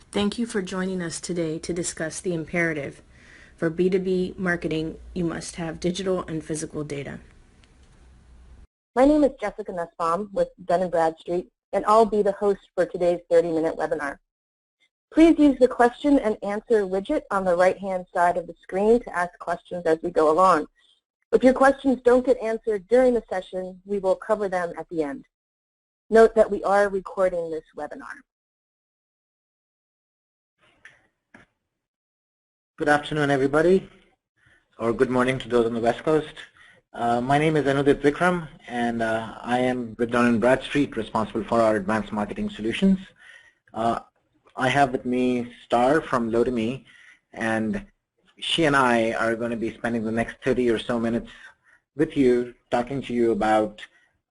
Thank you for joining us today to discuss the imperative. For B2B marketing, you must have digital and physical data. My name is Jessica Nussbaum with Dun & Bradstreet, and I'll be the host for today's 30-minute webinar. Please use the question and answer widget on the right-hand side of the screen to ask questions as we go along. If your questions don't get answered during the session, we will cover them at the end. Note that we are recording this webinar. Good afternoon, everybody, or good morning to those on the West Coast. My name is Anudit Vikram, and I am with Dun & Bradstreet, responsible for our advanced marketing solutions. I have with me Star from Lotame, and she and I are going to be spending the next 30 or so minutes with you, talking to you about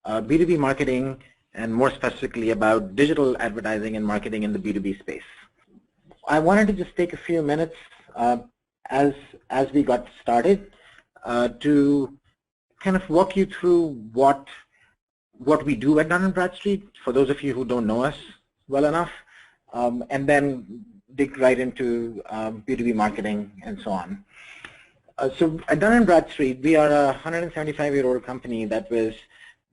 B2B marketing, and more specifically about digital advertising and marketing in the B2B space. I wanted to just take a few minutes as we got started to kind of walk you through what we do at Dun & Bradstreet, for those of you who don't know us well enough, and then dig right into B2B marketing and so on. So at Dun & Bradstreet, we are a 175-year-old company that was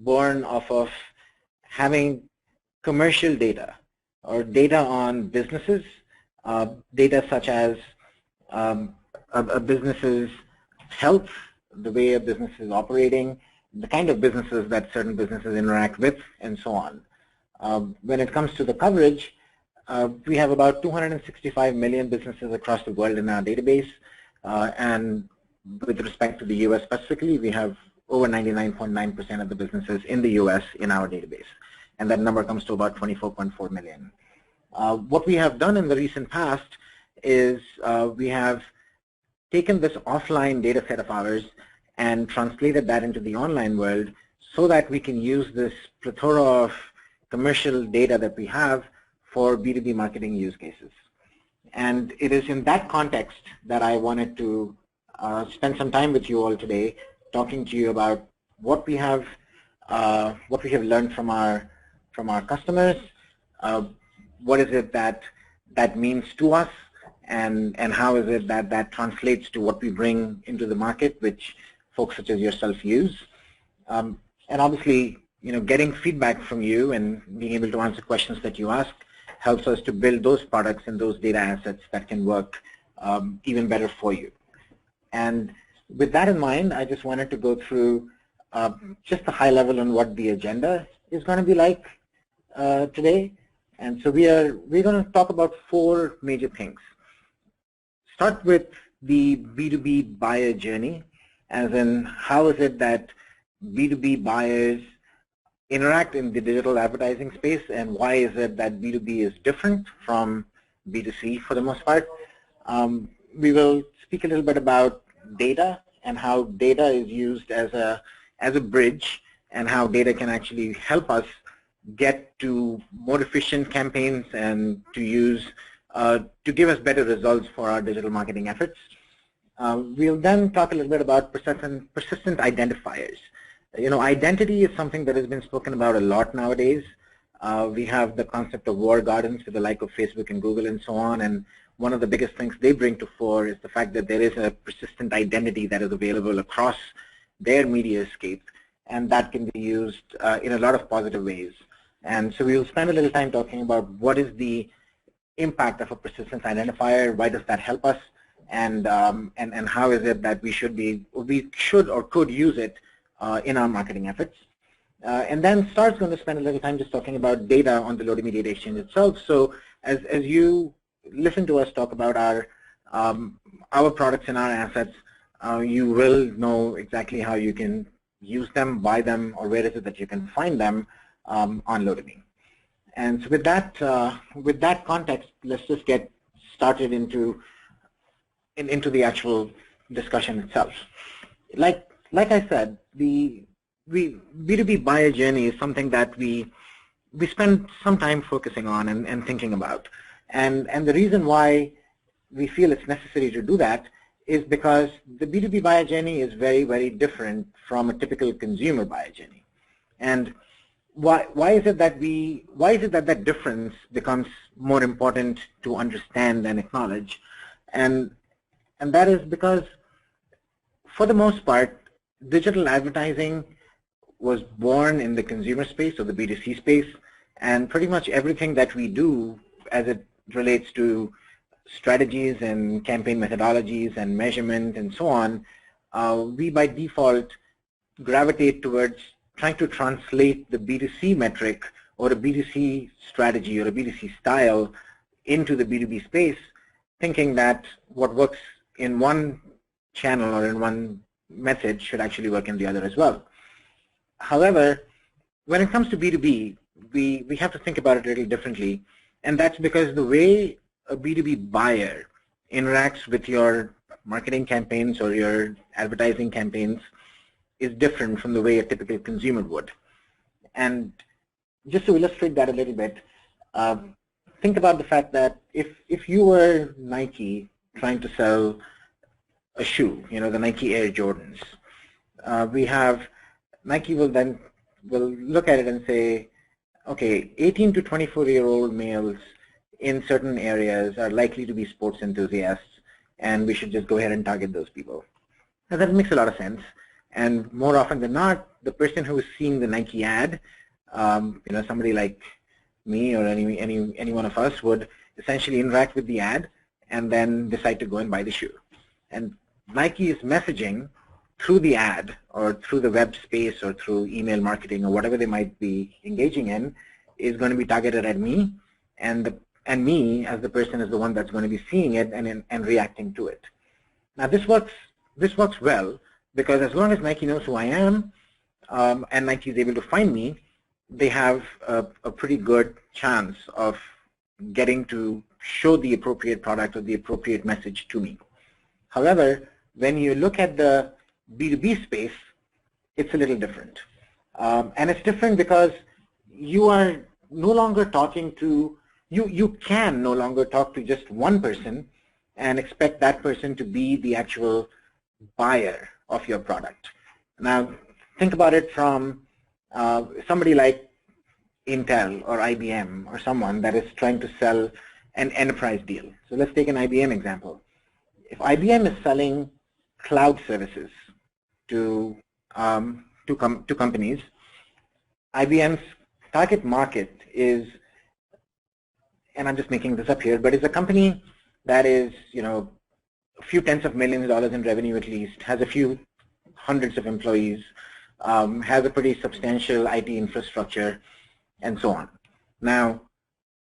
born off of having commercial data, or data on businesses, data such as a business's health, the way a business is operating, the kind of businesses that certain businesses interact with, and so on. When it comes to the coverage, we have about 265 million businesses across the world in our database, and with respect to the US specifically, we have over 99.9% of the businesses in the US in our database, and that number comes to about 24.4 million. What we have done in the recent past is we have taken this offline data set of ours and translated that into the online world so that we can use this plethora of commercial data that we have for B2B marketing use cases. And it is in that context that I wanted to spend some time with you all today, talking to you about what we have learned from our customers, what is it that means to us, and how is it that translates to what we bring into the market, which folks such as yourself use. And obviously, getting feedback from you and being able to answer questions that you ask helps us to build those products and those data assets that can work even better for you. And with that in mind, I just wanted to go through just a high level on what the agenda is going to be like today. And so we're going to talk about 4 major things. Start with the B2B buyer journey, as in how is it that B2B buyers interact in the digital advertising space, and why is it that B2B is different from B2C for the most part. We will speak a little bit about data and how data is used as a bridge, and how data can actually help us get to more efficient campaigns and to give us better results for our digital marketing efforts. We'll then talk a little bit about persistent identifiers. Identity is something that has been spoken about a lot nowadays. We have the concept of walled gardens with the like of Facebook and Google and so on, and one of the biggest things they bring to fore is the fact that there is a persistent identity that is available across their media escape, and that can be used in a lot of positive ways. And so we'll spend a little time talking about what is the impact of a persistence identifier, why does that help us, and how is it that we should or could use it in our marketing efforts. And then Star's going to spend a little time just talking about data on the Lotame Data Exchange itself. So as you listen to us talk about our products and our assets, you will know exactly how you can use them, buy them, or where is it that you can find them on Lotame. And so with that context, let's just get started into the actual discussion itself. Like I said, the B2B buyer journey is something that we spend some time focusing on and thinking about. And the reason why we feel it's necessary to do that is because the B2B buyer journey is very, very different from a typical consumer buyer journey. And why is it that that difference becomes more important to understand and acknowledge? And that is because, for the most part, digital advertising was born in the consumer space or the B2C space, and pretty much everything that we do as it relates to strategies and campaign methodologies and measurement and so on, we by default gravitate towards trying to translate the B2C metric or a B2C strategy or a B2C style into the B2B space, thinking that what works in one channel or in one method should actually work in the other as well. However, when it comes to B2B, we have to think about it a little differently, and that's because the way a B2B buyer interacts with your marketing campaigns or your advertising campaigns is different from the way a typical consumer would. And just to illustrate that a little bit, think about the fact that if you were Nike trying to sell a shoe, you know, the Nike Air Jordans, Nike will look at it and say, okay, 18 to 24-year-old males in certain areas are likely to be sports enthusiasts, and we should just go ahead and target those people. Now that makes a lot of sense, and more often than not, the person who is seeing the Nike ad, you know, somebody like me or any one of us would essentially interact with the ad and then decide to go and buy the shoe. And Nike's messaging through the ad or through the web space or through email marketing or whatever they might be engaging in is going to be targeted at me, and me as the person is the one that's going to be seeing it and reacting to it. Now this works well, because as long as Nike knows who I am and Nike is able to find me, they have a pretty good chance of getting to show the appropriate product or the appropriate message to me. However, when you look at the B2B space, it's a little different. And it's different because you are no longer talking to, you can no longer talk to just one person and expect that person to be the actual buyer of your product. Now, think about it from somebody like Intel or IBM or someone that is trying to sell an enterprise deal. So let's take an IBM example. If IBM is selling cloud services to companies, IBM's target market is, and I'm just making this up here, but it's a company that is, you know, a few tens of millions of dollars in revenue at least, has a few hundreds of employees, has a pretty substantial IT infrastructure, and so on. Now,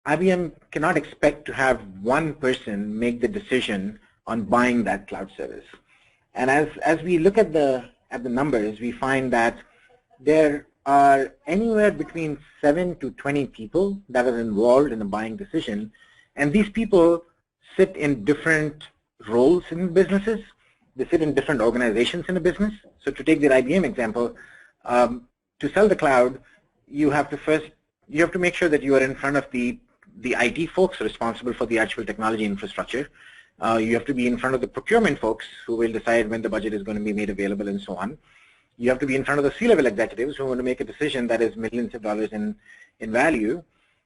IBM cannot expect to have one person make the decision on buying that cloud service. And as we look at the numbers, we find that there are anywhere between 7 to 20 people that are involved in the buying decision, and these people sit in different roles in businesses. They sit in different organizations in a business. So to take the IBM example, to sell the cloud, you have to make sure that you are in front of the IT folks responsible for the actual technology infrastructure. You have to be in front of the procurement folks who will decide when the budget is going to be made available and so on. You have to be in front of the C-level executives who want to make a decision that is millions of dollars in value.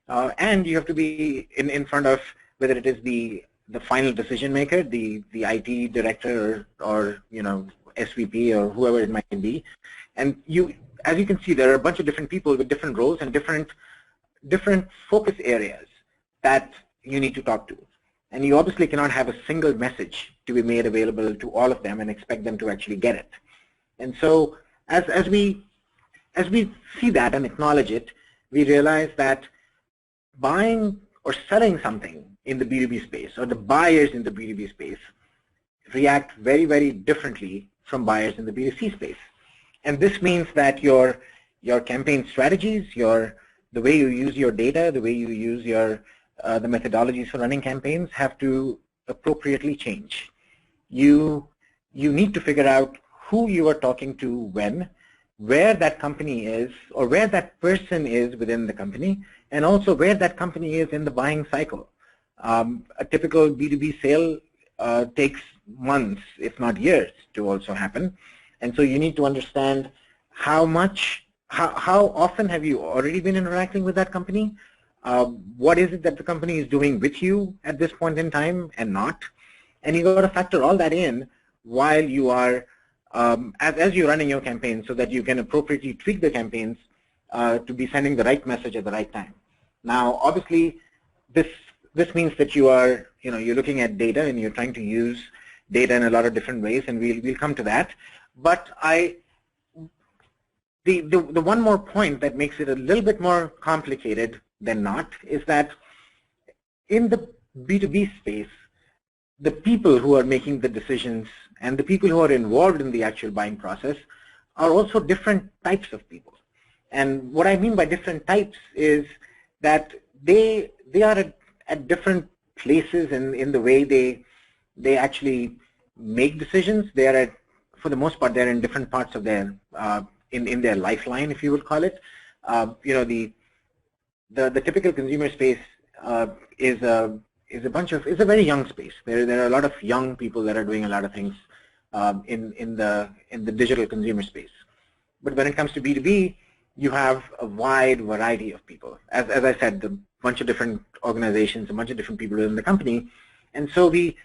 And you have to be in front of whether it is the final decision maker, the IT director or you know, SVP or whoever it might be. And as you can see, there are a bunch of different people with different roles and different focus areas that you need to talk to. And you obviously cannot have a single message to be made available to all of them and expect them to actually get it. And so as we see that and acknowledge it, we realize that buying or selling something in the B2B space, or the buyers in the B2B space, react very, very differently from buyers in the B2C space. And this means that your campaign strategies, the way you use your data, the way you use the methodologies for running campaigns have to appropriately change. You need to figure out who you are talking to when, where that company is, or where that person is within the company, and also where that company is in the buying cycle. A typical B2B sale takes months, if not years, to also happen. And so you need to understand how much how often have you already been interacting with that company? What is it that the company is doing with you at this point in time and not? And you got to factor all that in while you are, as you're running your campaign, so that you can appropriately tweak the campaigns to be sending the right message at the right time. Now, obviously, this means that you're looking at data and you're trying to use data in a lot of different ways, and we'll come to that. But the one more point that makes it a little bit more complicated than not is that in the B2B space, the people who are making the decisions and the people who are involved in the actual buying process are also different types of people. And what I mean by different types is that they are at different places in the way they actually make decisions. They are for the most part, they're in different parts of their in their lifeline, if you would call it. The typical consumer space is a very young space. There are a lot of young people that are doing a lot of things in the digital consumer space. But when it comes to B2B, you have a wide variety of people. As I said, a bunch of different organizations, a bunch of different people within the company, and so we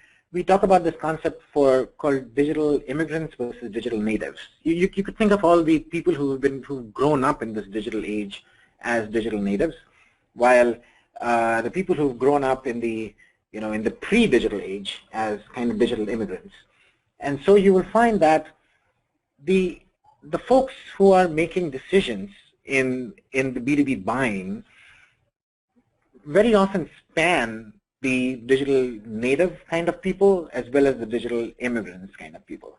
talk about this concept called digital immigrants versus digital natives. You could think of all the people who've grown up in this digital age as digital natives, while the people who've grown up in the pre-digital age as kind of digital immigrants. And so you will find that the folks who are making decisions in the B2B buying very often span the digital native kind of people as well as the digital immigrants kind of people.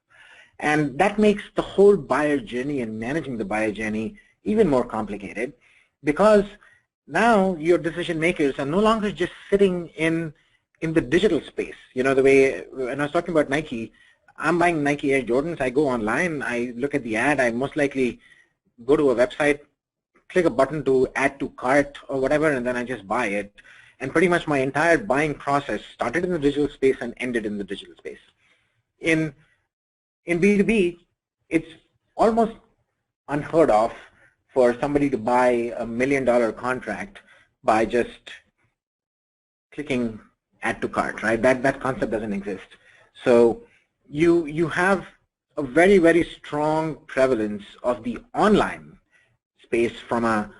And that makes the whole buyer journey and managing the buyer journey even more complicated, because now your decision makers are no longer just sitting in the digital space. The way when I was talking about Nike, I'm buying Nike Air Jordans, I go online, I look at the ad, I most likely go to a website, click a button to add to cart or whatever, and then I just buy it. And pretty much my entire buying process started in the digital space and ended in the digital space. In B2B, it's almost unheard of for somebody to buy $1 million contract by just clicking add to cart, right? That concept doesn't exist. So you have a very, very strong prevalence of the online space from a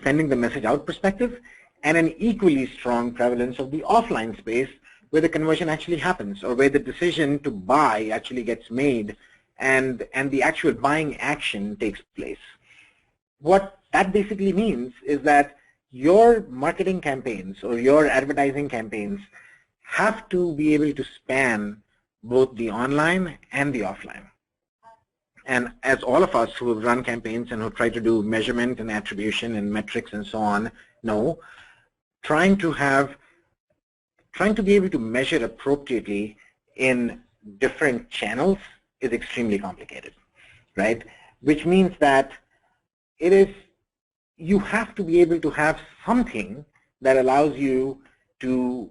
sending the message out perspective, and an equally strong prevalence of the offline space where the conversion actually happens, or where the decision to buy actually gets made and the actual buying action takes place. What that basically means is that your marketing campaigns or your advertising campaigns have to be able to span both the online and the offline. And as all of us who have run campaigns and who try to do measurement and attribution and metrics and so on know, trying to be able to measure appropriately in different channels is extremely complicated, right? Which means that you have to be able to have something that allows you to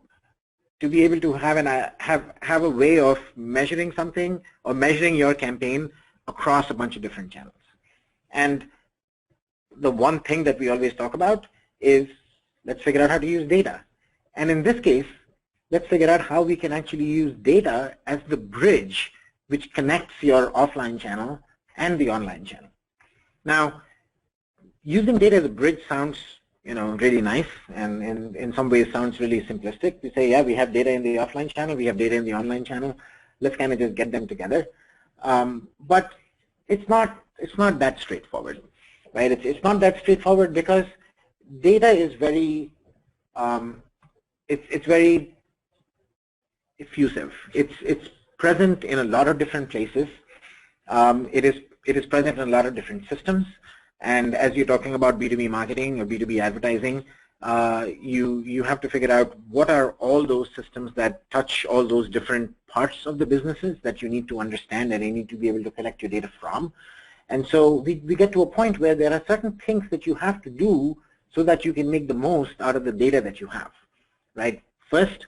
be able to have a way of measuring something or measuring your campaign across a bunch of different channels. And the one thing that we always talk about is, let's figure out how to use data. And in this case, let's figure out how we can actually use data as the bridge which connects your offline channel and the online channel. Now, using data as a bridge sounds really nice, and in some ways sounds really simplistic. We say, yeah, we have data in the offline channel, we have data in the online channel, let's kind of just get them together. But it's not that straightforward, right? It's not that straightforward because data is very it's very effusive. It's present in a lot of different places. It is present in a lot of different systems. And as you're talking about B2B marketing or B2B advertising, you have to figure out what are all those systems that touch all those different parts of the businesses that you need to understand and you need to be able to collect your data from. And so we get to a point where there are certain things that you have to do so that you can make the most out of the data that you have, right? First,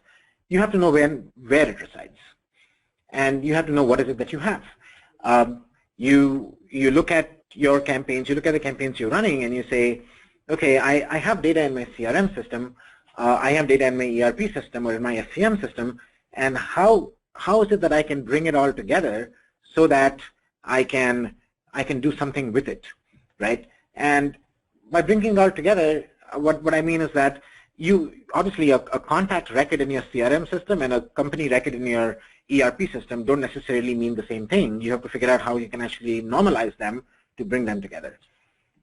you have to know where it resides, and you have to know what is it that you have. You look at your campaigns, you look at the campaigns you're running and you say, okay, I have data in my CRM system, I have data in my ERP system or in my SCM system, and how is it that I can bring it all together so that I can do something with it, right? And by bringing it all together, what I mean is that you obviously a contact record in your CRM system and a company record in your ERP system don't necessarily mean the same thing. You have to figure out how you can actually normalize them to bring them together.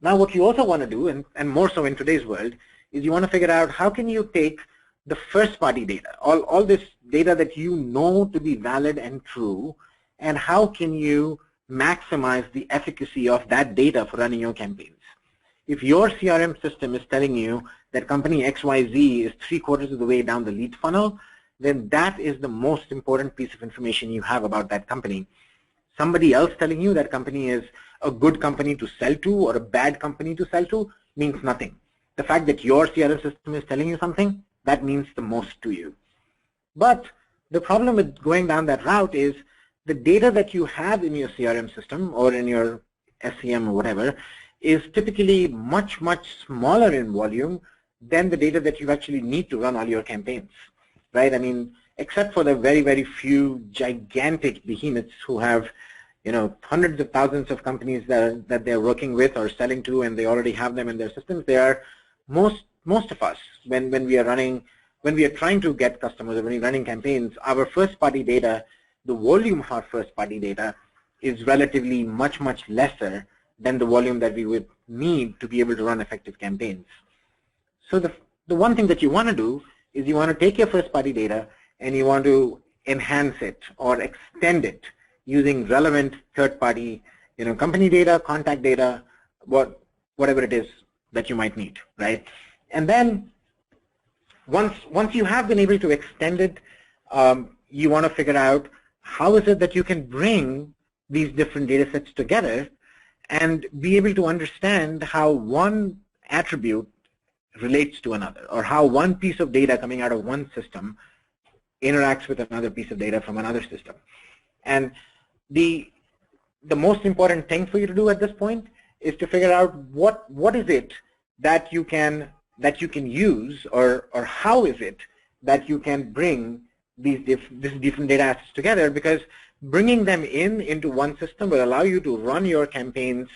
Now what you also want to do, and more so in today's world, is you want to figure out how can you take the first party data, all this data that you know to be valid and true, and how can you maximize the efficacy of that data for running your campaigns. If your CRM system is telling you that company XYZ is 3/4 of the way down the lead funnel, then that is the most important piece of information you have about that company. Somebody else telling you that company is a good company to sell to or a bad company to sell to means nothing. The fact that your CRM system is telling you something, that means the most to you. But the problem with going down that route is the data that you have in your CRM system or in your SCM or whatever is typically much, much smaller in volume than the data that you actually need to run all your campaigns, right? I mean, except for the very, very few gigantic behemoths who have, you know, hundreds of thousands of companies that they're working with or selling to, and they already have them in their systems. They are most of us when we are trying to get customers or when we're running campaigns, our first party data, the volume of our first party data is relatively much lesser than the volume that we would need to be able to run effective campaigns. So the one thing that you want to do is you want to take your first party data and you want to enhance it or extend it using relevant third party, you know, company data, contact data, whatever it is that you might need, right? And then once you have been able to extend it, you want to figure out how is it that you can bring these different data sets together and be able to understand how one attribute relates to another, or how one piece of data coming out of one system interacts with another piece of data from another system. And the most important thing for you to do at this point is to figure out what is it that you can use, or how is it that you can bring these different data assets together, because bringing them into one system will allow you to run your campaigns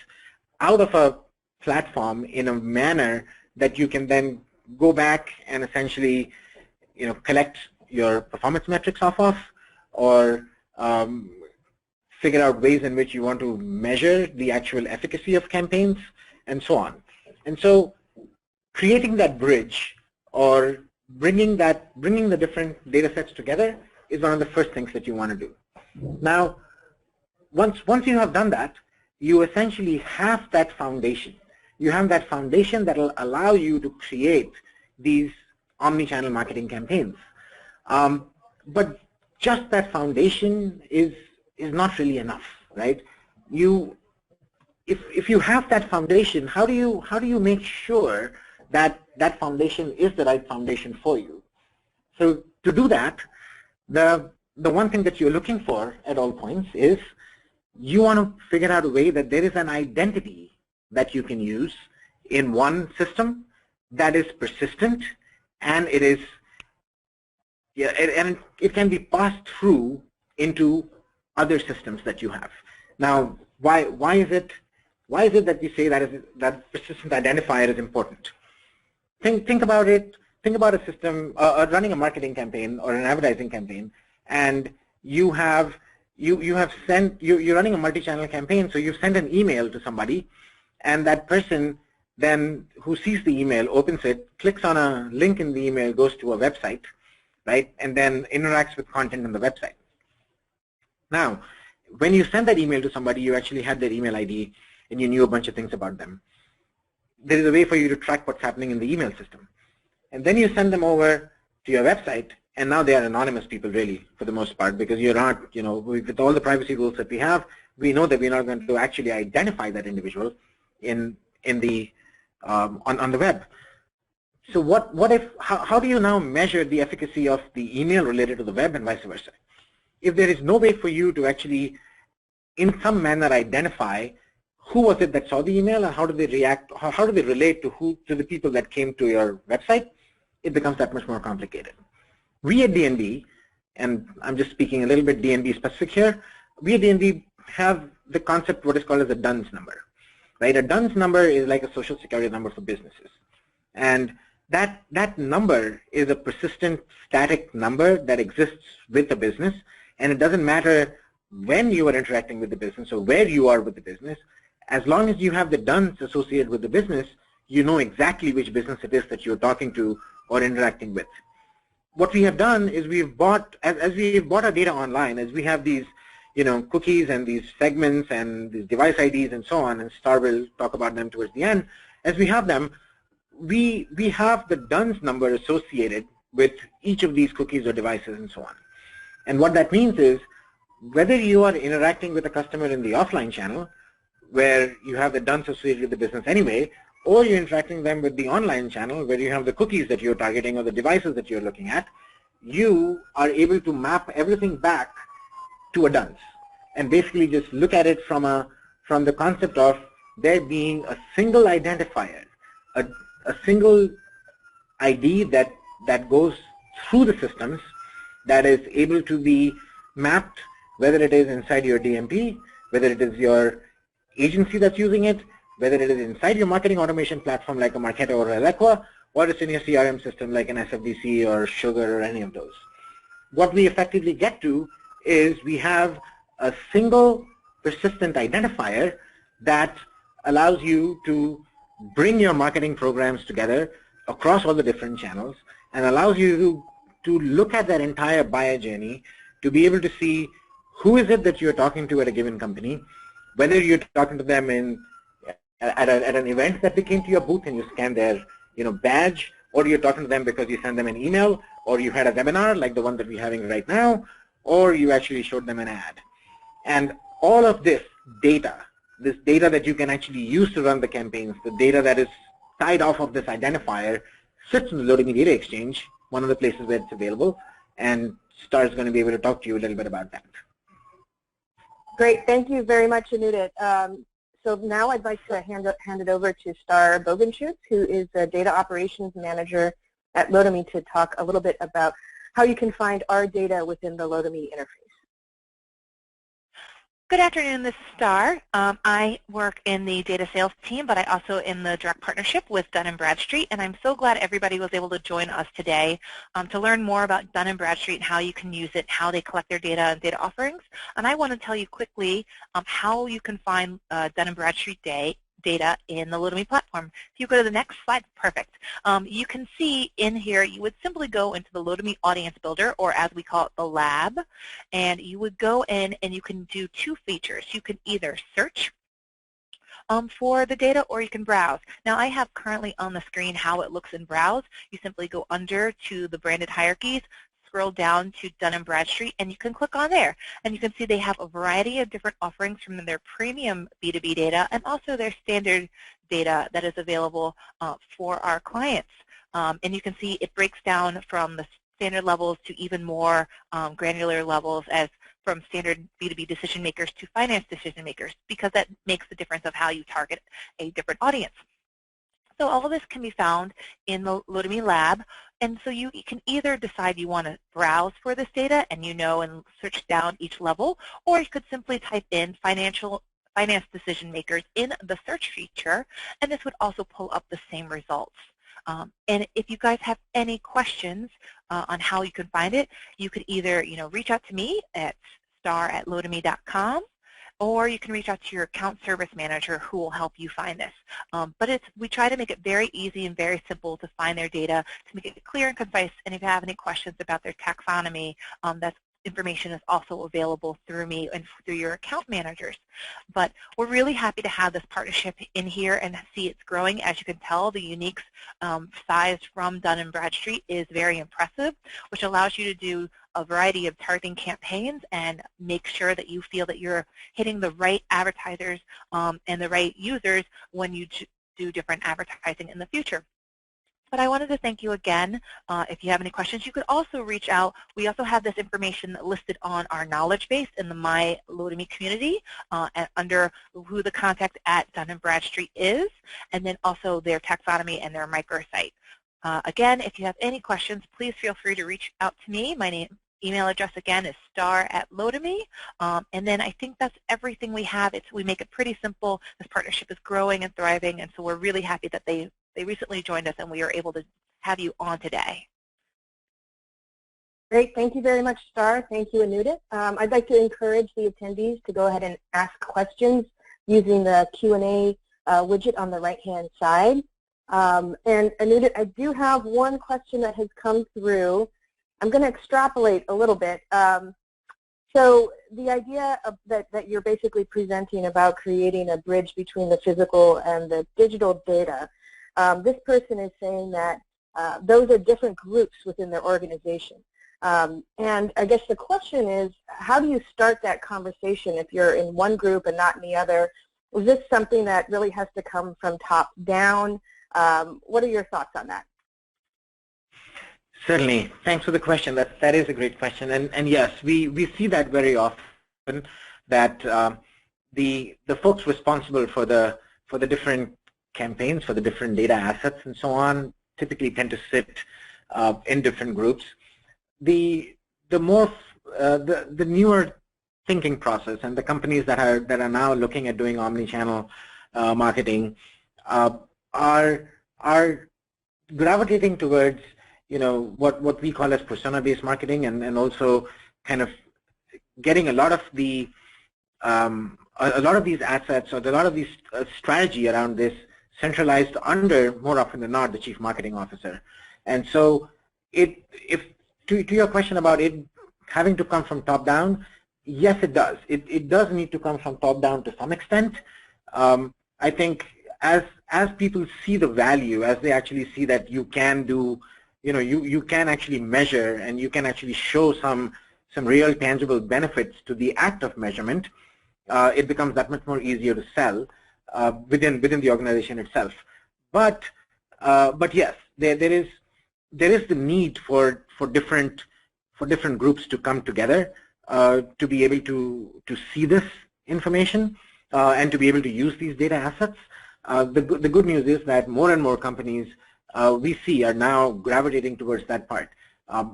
out of a platform in a manner that you can then go back and essentially, you know, collect your performance metrics off of, or figure out ways in which you want to measure the actual efficacy of campaigns, and so on. And so creating that bridge or bringing the different data sets together is one of the first things that you want to do. Now, once you have done that, you essentially have that foundation. You have that foundation that will allow you to create these omni-channel marketing campaigns. But just that foundation is not really enough, right? If you have that foundation, how do you make sure that that foundation is the right foundation for you? So to do that, the one thing that you're looking for at all points is you want to figure out a way that there is an identity that you can use in one system that is persistent, and it can be passed through into other systems that you have. Now, why is it that we say that persistent identifier is important? Think about it. Think about a system running a marketing campaign or an advertising campaign, and you're running a multi-channel campaign. So you send an email to somebody, and that person then who sees the email opens it, clicks on a link in the email, goes to a website, right, and then interacts with content on the website. Now, when you send that email to somebody, you actually had their email ID and you knew a bunch of things about them. There is a way for you to track what's happening in the email system. And then you send them over to your website, and now they are anonymous people really, for the most part, because you're not, you know, with all the privacy rules that we have, we know that we're not going to actually identify that individual on the web. So how do you now measure the efficacy of the email related to the web and vice versa? If there is no way for you to actually, in some manner, identify who was it that saw the email and how do they react, how do they relate to the people that came to your website, it becomes that much more complicated. We at DNB, and I'm just speaking a little bit DNB specific here, we at DNB have the concept what is called as a DUNS number, right? A DUNS number is like a social security number for businesses. And that number is a persistent static number that exists with the business, and it doesn't matter when you are interacting with the business or where you are with the business. As long as you have the DUNS associated with the business, you know exactly which business it is that you're talking to or interacting with. What we have done is we've bought, as we've bought our data online, as we have these cookies and these segments and these device IDs and so on, and Star will talk about them towards the end. As we have them, we have the DUNS number associated with each of these cookies or devices and so on. And what that means is whether you are interacting with a customer in the offline channel, where you have the DUNS associated with the business anyway, or you're interacting them with the online channel where you have the cookies that you're targeting or the devices that you're looking at, you are able to map everything back to a DUNS and basically just look at it from the concept of there being a single identifier, a single ID that goes through the systems that is able to be mapped, whether it is inside your DMP, whether it is your agency that's using it, whether it is inside your marketing automation platform like a Marketo or Eloqua, or it's in your CRM system like an SFDC or Sugar or any of those. What we effectively get to is we have a single persistent identifier that allows you to bring your marketing programs together across all the different channels and allows you to look at that entire buyer journey, to be able to see who is it that you're talking to at a given company, whether you're talking to them at an event that they came to your booth and you scan their badge, or you're talking to them because you sent them an email, or you had a webinar like the one that we're having right now, or you actually showed them an ad. And all of this data that you can actually use to run the campaigns, the data that is tied off of this identifier, sits in the Lotame Data Exchange, one of the places where it's available, and Star is going to be able to talk to you a little bit about that. Great, thank you very much, Anudit. So now I'd like to hand it over to Star Bogenschutz, who is the Data Operations Manager at Lotame, to talk a little bit about how you can find our data within the Lotame interface. Good afternoon, this is Star. I work in the data sales team, but I also in the direct partnership with Dun & Bradstreet, and I'm so glad everybody was able to join us today to learn more about Dun & Bradstreet and how you can use it, how they collect their data and data offerings. And I want to tell you quickly how you can find Dun & Bradstreet data in the Lotame platform. If you go to the next slide, perfect. You can see in here, you would simply go into the Lotame Audience Builder, or as we call it, the lab, and you would go in and you can do two features. You can either search for the data, or you can browse. Now I have currently on the screen how it looks in browse. You simply go under to the branded hierarchies, scroll down to Dun & Bradstreet, and you can click on there. And you can see they have a variety of different offerings from their premium B2B data and also their standard data that is available for our clients. And you can see it breaks down from the standard levels to even more granular levels, as from standard B2B decision makers to finance decision makers, because that makes the difference of how you target a different audience. So all of this can be found in the Lotame Lab, and so you can either decide you want to browse for this data and and search down each level, or you could simply type in finance decision makers in the search feature, and this would also pull up the same results. And if you guys have any questions on how you can find it, you could either reach out to me at star@lotame.com, or you can reach out to your account service manager who will help you find this. But we try to make it very easy and very simple to find their data, to make it clear and concise. And if you have any questions about their taxonomy, that information is also available through me and through your account managers. But we're really happy to have this partnership in here and see it's growing. As you can tell, the uniques size from Dun & Bradstreet is very impressive, which allows you to do a variety of targeting campaigns and make sure that you feel that you're hitting the right advertisers and the right users when you do different advertising in the future. But I wanted to thank you again. If you have any questions, you could also reach out. We also have this information listed on our knowledge base in the My Lotame community and under who the contact at Dun & Bradstreet is, and then also their taxonomy and their microsite. Again, if you have any questions, please feel free to reach out to me. My email address again is star@lotame. And then I think that's everything we have. We make it pretty simple. This partnership is growing and thriving, and so we're really happy that they recently joined us and we are able to have you on today. Great. Thank you very much, Star. Thank you, Anudit. I'd like to encourage the attendees to go ahead and ask questions using the Q&A widget on the right-hand side. And Anudit, I do have one question that has come through. I'm going to extrapolate a little bit. So the idea of that you're basically presenting about creating a bridge between the physical and the digital data, this person is saying that those are different groups within their organization. And I guess the question is, how do you start that conversation if you're in one group and not in the other? Is this something that really has to come from top down? What are your thoughts on that? Certainly. Thanks for the question. That is a great question. And yes, we see that very often, that the folks responsible for the different campaigns, for the different data assets and so on, typically tend to sit in different groups. The newer thinking process and the companies that are now looking at doing omni-channel marketing are gravitating towards what we call as persona-based marketing, and also kind of getting a lot of these assets, or a lot of these strategy around this centralized under, more often than not, the chief marketing officer. And so to your question about it having to come from top down, yes, it does. It does need to come from top down to some extent. I think as people see the value, as they actually see that you can do, you can actually measure and you can actually show some real tangible benefits to the act of measurement, it becomes that much more easier to sell within the organization itself. But yes, there is the need for different groups to come together to be able to see this information and to be able to use these data assets. The good news is that more and more companies we see are now gravitating towards that part.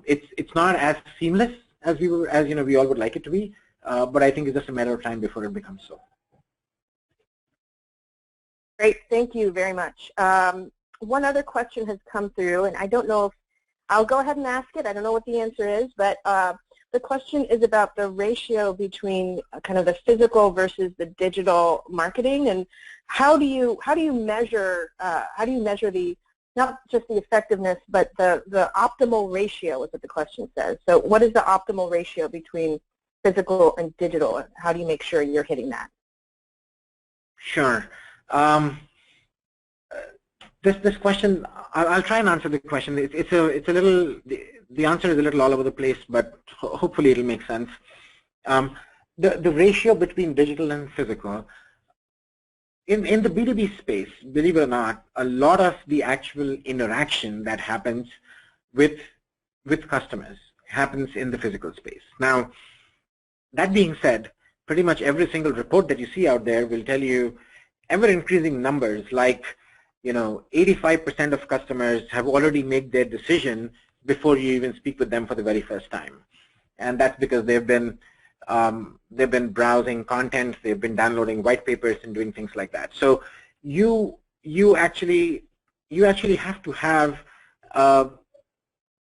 It's not as seamless as we all would like it to be, but I think it's just a matter of time before it becomes so. Great, thank you very much. One other question has come through, and I don't know if I'll go ahead and ask it. I don't know what the answer is, but the question is about the ratio between kind of the physical versus the digital marketing, and how do you measure the, not just the effectiveness, but the optimal ratio is what the question says. So what is the optimal ratio between physical and digital? How do you make sure you're hitting that? Sure. This question, I'll try and answer the question. It's a little, the answer is a little all over the place, but hopefully it'll make sense. The ratio between digital and physical, in the B2B space, believe it or not, a lot of the actual interaction that happens with customers happens in the physical space. Now, that being said, pretty much every single report that you see out there will tell you ever-increasing numbers, like 85% of customers have already made their decision before you even speak with them for the very first time, and that's because they've been browsing content, they've been downloading white papers and doing things like that. So you actually have to have a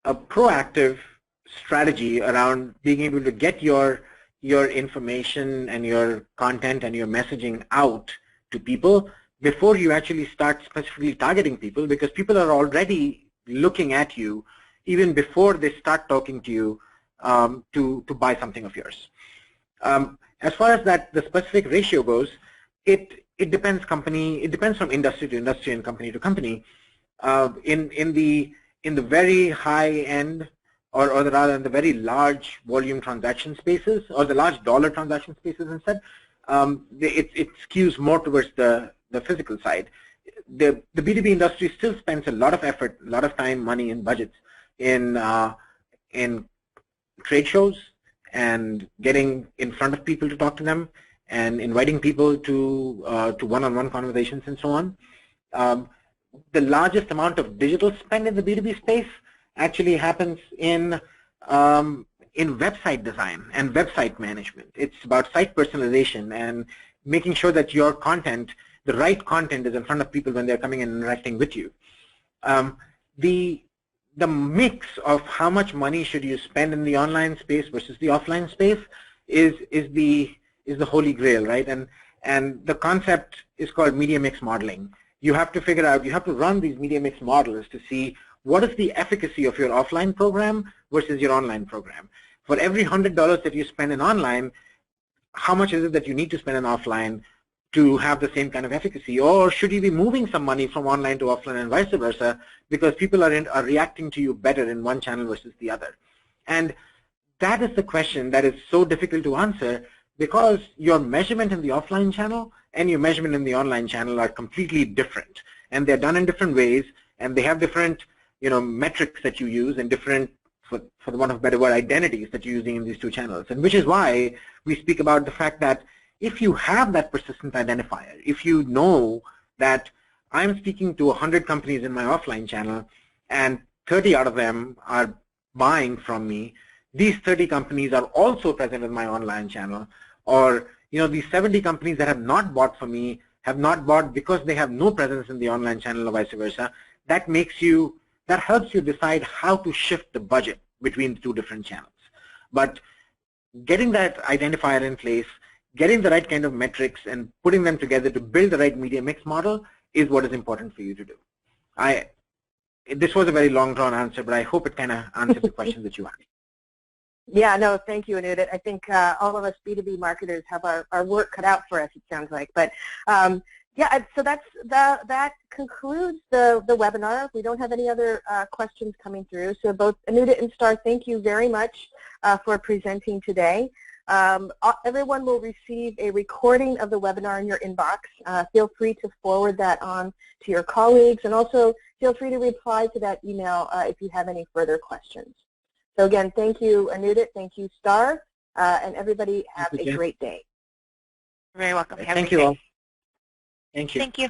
proactive strategy around being able to get your information and your content and your messaging out to people before you actually start specifically targeting people, because people are already looking at you even before they start talking to you to buy something of yours. As far as the specific ratio goes, it depends from industry to industry and company to company. In the very high end, or rather in the very large volume transaction spaces, or the large dollar transaction spaces instead, it skews more towards the physical side. the B2B industry still spends a lot of effort, a lot of time, money, and budgets in trade shows and getting in front of people to talk to them and inviting people to one-on-one conversations and so on. The largest amount of digital spend in the B2B space actually happens in website design and website management. It's about site personalization and making sure that your content, the right content, is in front of people when they're coming and interacting with you. The mix of how much money should you spend in the online space versus the offline space is the holy grail, right? And the concept is called media mix modeling. You have to figure out, you have to run these media mix models to see what is the efficacy of your offline program versus your online program. For every $100 that you spend in online, how much is it that you need to spend in offline to have the same kind of efficacy? Or should you be moving some money from online to offline and vice versa because people are reacting to you better in one channel versus the other? And that is the question that is so difficult to answer because your measurement in the offline channel and your measurement in the online channel are completely different. And they're done in different ways, and they have different metrics that you use and different, for the want of a better word, identities that you're using in these two channels. And which is why we speak about the fact that if you have that persistent identifier, if you know that I'm speaking to 100 companies in my offline channel and 30 out of them are buying from me, these 30 companies are also present in my online channel, or these 70 companies that have not bought from me have not bought because they have no presence in the online channel or vice versa, that helps you decide how to shift the budget between the two different channels. But getting that identifier in place, getting the right kind of metrics and putting them together to build the right media mix model is what is important for you to do. This was a very long drawn answer, but I hope it kind of answered the question that you asked. Yeah, no, thank you, Anudit. I think all of us B2B marketers have our work cut out for us, it sounds like. But yeah, so that concludes the webinar. We don't have any other questions coming through. So both Anudit and Star, thank you very much for presenting today. Everyone will receive a recording of the webinar in your inbox. Feel free to forward that on to your colleagues, and also feel free to reply to that email if you have any further questions. So again, thank you, Anudit, thank you, Star, and everybody have a great day. You're very welcome. Thank you all. Thank you. Thank you.